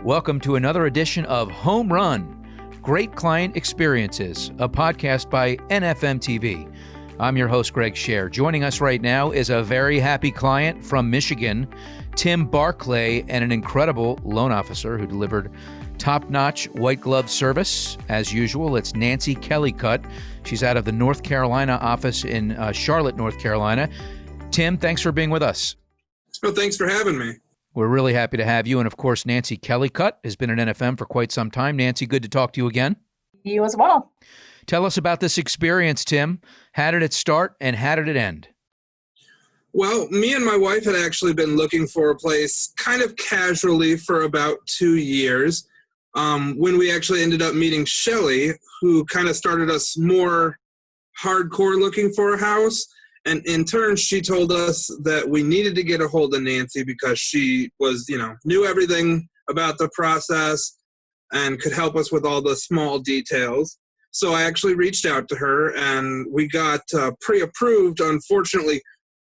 Welcome to another edition of Home Run, Great Client Experiences, a podcast by NFM TV. I'm your host, Greg Scher. Joining us right now is a very happy client from Michigan, Tym Barclay, and an incredible loan officer who delivered top-notch white glove service. As usual, it's Nancy Kellicut. She's out of the North Carolina office in Charlotte, North Carolina. Tym, thanks for being with us. Well, thanks for having me. We're really happy to have you. And of course, Nancy Kellicut has been at NFM for quite some time. Nancy, good to talk to you again. You as well. Tell us about this experience, Tym. How did it start and how did it end? Well, me and my wife had actually been looking for a place kind of casually for about 2 years when we actually ended up meeting Shelly, who kind of started us more hardcore looking for a house. And in turn, she told us that we needed to get a hold of Nancy because she was, knew everything about the process and could help us with all the small details. So I actually reached out to her and we got pre-approved. Unfortunately,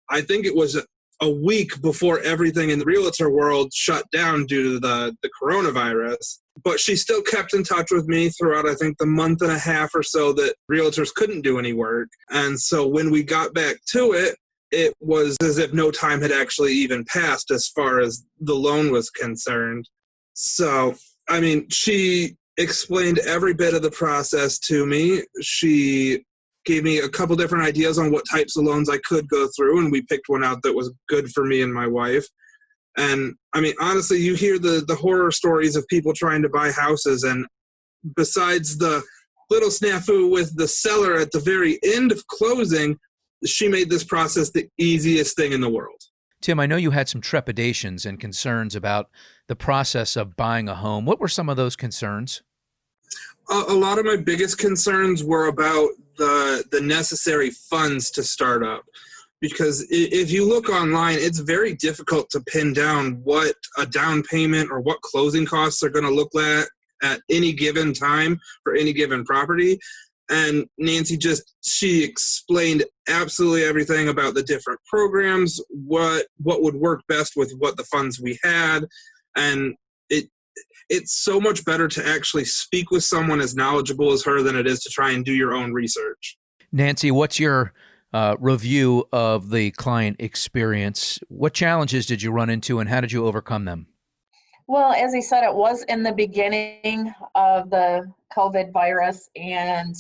I think it was a week before everything in the realtor world shut down due to the coronavirus. But she still kept in touch with me throughout, I think, the month and a half or so that realtors couldn't do any work. And so when we got back to it, it was as if no time had actually even passed as far as the loan was concerned. So, she explained every bit of the process to me. She gave me a couple different ideas on what types of loans I could go through, and we picked one out that was good for me and my wife. And honestly, you hear the horror stories of people trying to buy houses, and besides the little snafu with the seller at the very end of closing, she made this process the easiest thing in the world. Tym, I know you had some trepidations and concerns about the process of buying a home. What were some of those concerns? A lot of my biggest concerns were about the necessary funds to start up. Because if you look online, it's very difficult to pin down what a down payment or what closing costs are going to look like at any given time for any given property. And Nancy she explained absolutely everything about the different programs, what would work best with what the funds we had. And it's so much better to actually speak with someone as knowledgeable as her than it is to try and do your own research. Nancy, what's your review of the client experience? What challenges did you run into and how did you overcome them? Well, as he said, it was in the beginning of the COVID virus, and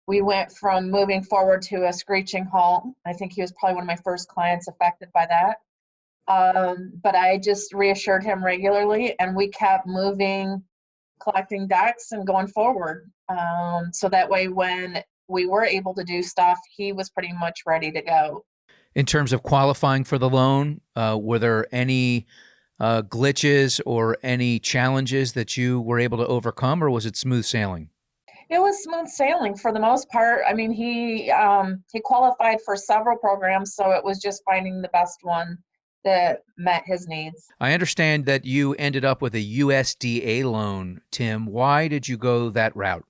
we went from moving forward to a screeching halt. I think he was probably one of my first clients affected by that. But I just reassured him regularly, and we kept moving, collecting decks and going forward. So that way when we were able to do stuff, he was pretty much ready to go. In terms of qualifying for the loan, were there any glitches or any challenges that you were able to overcome, or was it smooth sailing? It was smooth sailing for the most part. He qualified for several programs, so it was just finding the best one that met his needs. I understand that you ended up with a USDA loan, Tym. Why did you go that route?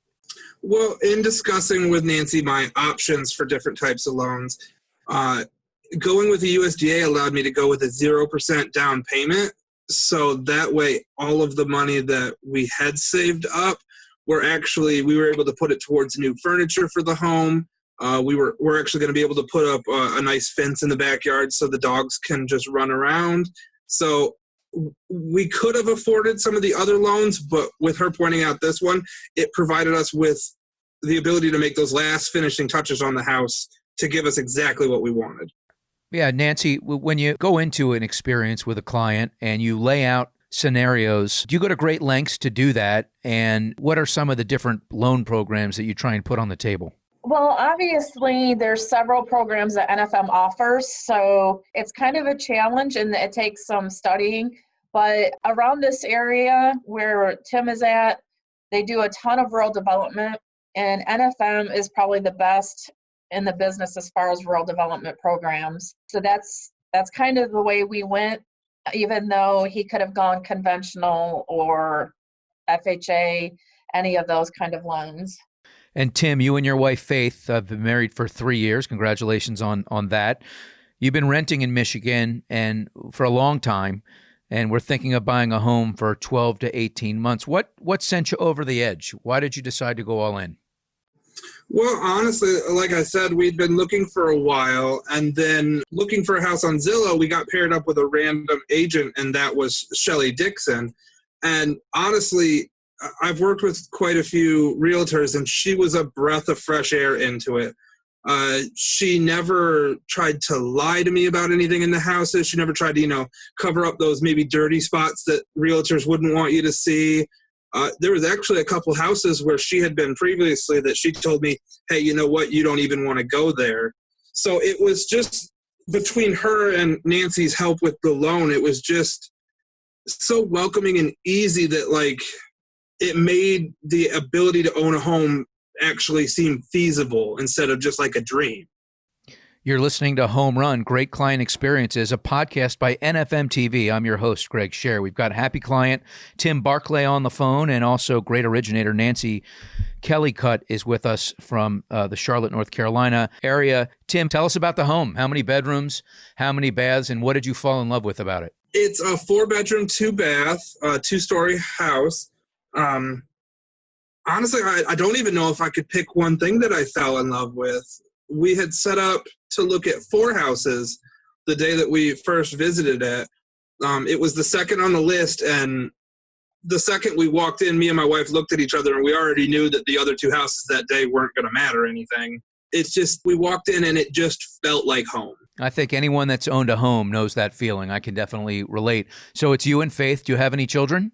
Well, in discussing with Nancy my options for different types of loans, going with the USDA allowed me to go with a 0% down payment. So that way, all of the money that we had saved up, we were able to put it towards new furniture for the home. We're actually going to be able to put up a nice fence in the backyard so the dogs can just run around. So we could have afforded some of the other loans, but with her pointing out this one, it provided us with the ability to make those last finishing touches on the house to give us exactly what we wanted. Yeah, Nancy, when you go into an experience with a client and you lay out scenarios, do you go to great lengths to do that? And what are some of the different loan programs that you try and put on the table? Well, obviously, there's several programs that NFM offers, so it's kind of a challenge and it takes some studying. But around this area where Tym is at, they do a ton of rural development, and NFM is probably the best in the business as far as rural development programs. So that's kind of the way we went, even though he could have gone conventional or FHA, any of those kind of loans. And Tym, you and your wife Faith have been married for 3 years. Congratulations on that. You've been renting in Michigan and for a long time. and we're thinking of buying a home for 12 to 18 months. What sent you over the edge? Why did you decide to go all in? Well, honestly, like I said, we'd been looking for a while, and then looking for a house on Zillow, we got paired up with a random agent, and that was Shelly Dixon. And honestly, I've worked with quite a few realtors, and she was a breath of fresh air into it. She never tried to lie to me about anything in the houses. She never tried to, cover up those maybe dirty spots that realtors wouldn't want you to see. There was actually a couple houses where she had been previously that she told me, hey, you know what, you don't even want to go there. So it was just between her and Nancy's help with the loan, it was just so welcoming and easy that it made the ability to own a home actually seem feasible instead of just like a dream. You're listening to Home Run, Great Client Experiences, a podcast by NFM TV. I'm your host, Greg Scher. We've got happy client Tym Barclay on the phone, and also great originator Nancy Kellicut is with us from the Charlotte, North Carolina area. Tym, tell us about the home. How many bedrooms, how many baths, and what did you fall in love with about it? It's a 4-bedroom, 2-bath, 2-story house. Honestly, I don't even know if I could pick one thing that I fell in love with. We had set up to look at 4 houses the day that we first visited it. It was the second on the list, and the second we walked in, me and my wife looked at each other, and we already knew that the other 2 houses that day weren't going to matter anything. It's just, we walked in, and it just felt like home. I think anyone that's owned a home knows that feeling. I can definitely relate. So it's you and Faith. Do you have any children?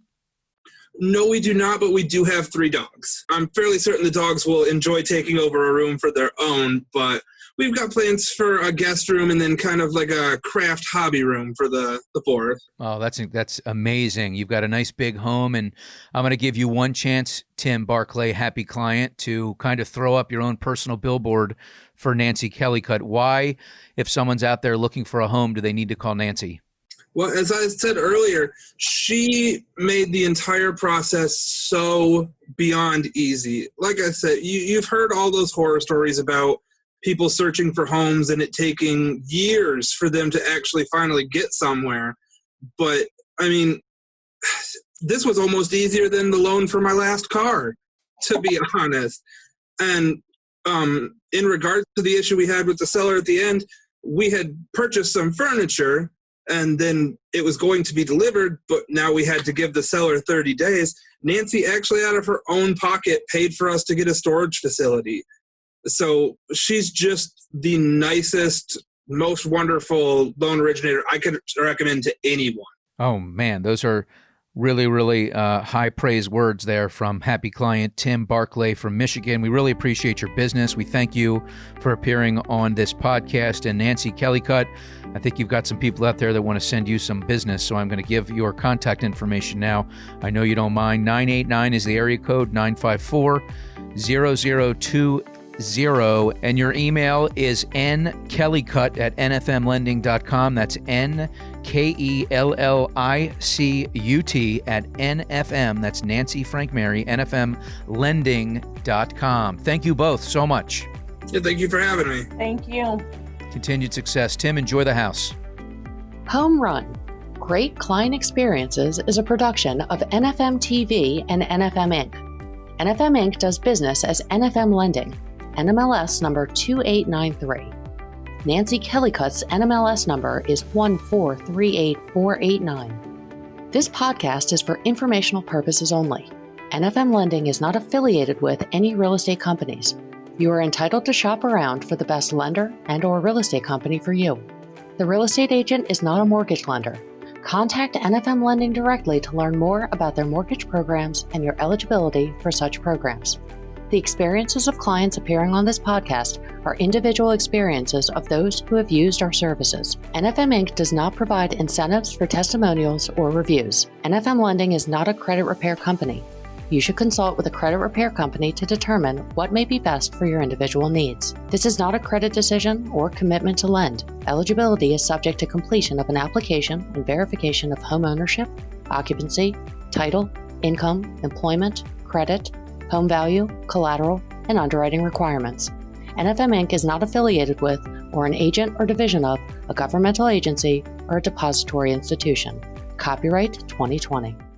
No, we do not, but we do have 3 dogs. I'm fairly certain the dogs will enjoy taking over a room for their own, but we've got plans for a guest room and then kind of like a craft hobby room for the 4th. Oh, that's amazing. You've got a nice big home, and I'm going to give you one chance, Tym Barclay, happy client, to kind of throw up your own personal billboard for Nancy Kellicut. Why, if someone's out there looking for a home, do they need to call Nancy? Well, as I said earlier, she made the entire process so beyond easy. Like I said, you've heard all those horror stories about people searching for homes and it taking years for them to actually finally get somewhere. But, I mean, this was almost easier than the loan for my last car, to be honest. And in regards to the issue we had with the seller at the end, we had purchased some furniture, and then it was going to be delivered, but now we had to give the seller 30 days. Nancy actually out of her own pocket paid for us to get a storage facility. So she's just the nicest, most wonderful loan originator I could recommend to anyone. Oh, man, those are really, really high praise words there from happy client Tym Barclay from Michigan. We really appreciate your business. We thank you for appearing on this podcast. And Nancy Kellicut, I think you've got some people out there that want to send you some business, so I'm going to give your contact information now. I know you don't mind. 989 is the area code, 954-0020. And your email is nkellicut@nfmlending.com. That's NKELLICUT@NFM. That's Nancy Frank Mary, NFMlending.com. Thank you both so much. Yeah, thank you for having me. Thank you. Continued success. Tym, enjoy the house. Home Run, Great Client Experiences is a production of NFM TV and NFM Inc. NFM Inc. does business as NFM Lending, NMLS number 2893. Nancy Kellicut's NMLS number is 1438489. This podcast is for informational purposes only. NFM Lending is not affiliated with any real estate companies. You are entitled to shop around for the best lender and/or real estate company for you. The real estate agent is not a mortgage lender. Contact NFM Lending directly to learn more about their mortgage programs and your eligibility for such programs. The experiences of clients appearing on this podcast are individual experiences of those who have used our services. NFM Inc. does not provide incentives for testimonials or reviews. NFM Lending is not a credit repair company. You should consult with a credit repair company to determine what may be best for your individual needs. This is not a credit decision or commitment to lend. Eligibility is subject to completion of an application and verification of home ownership, occupancy, title, income, employment, credit, home value, collateral, and underwriting requirements. NFM Inc. is not affiliated with or an agent or division of a governmental agency or a depository institution. Copyright 2020.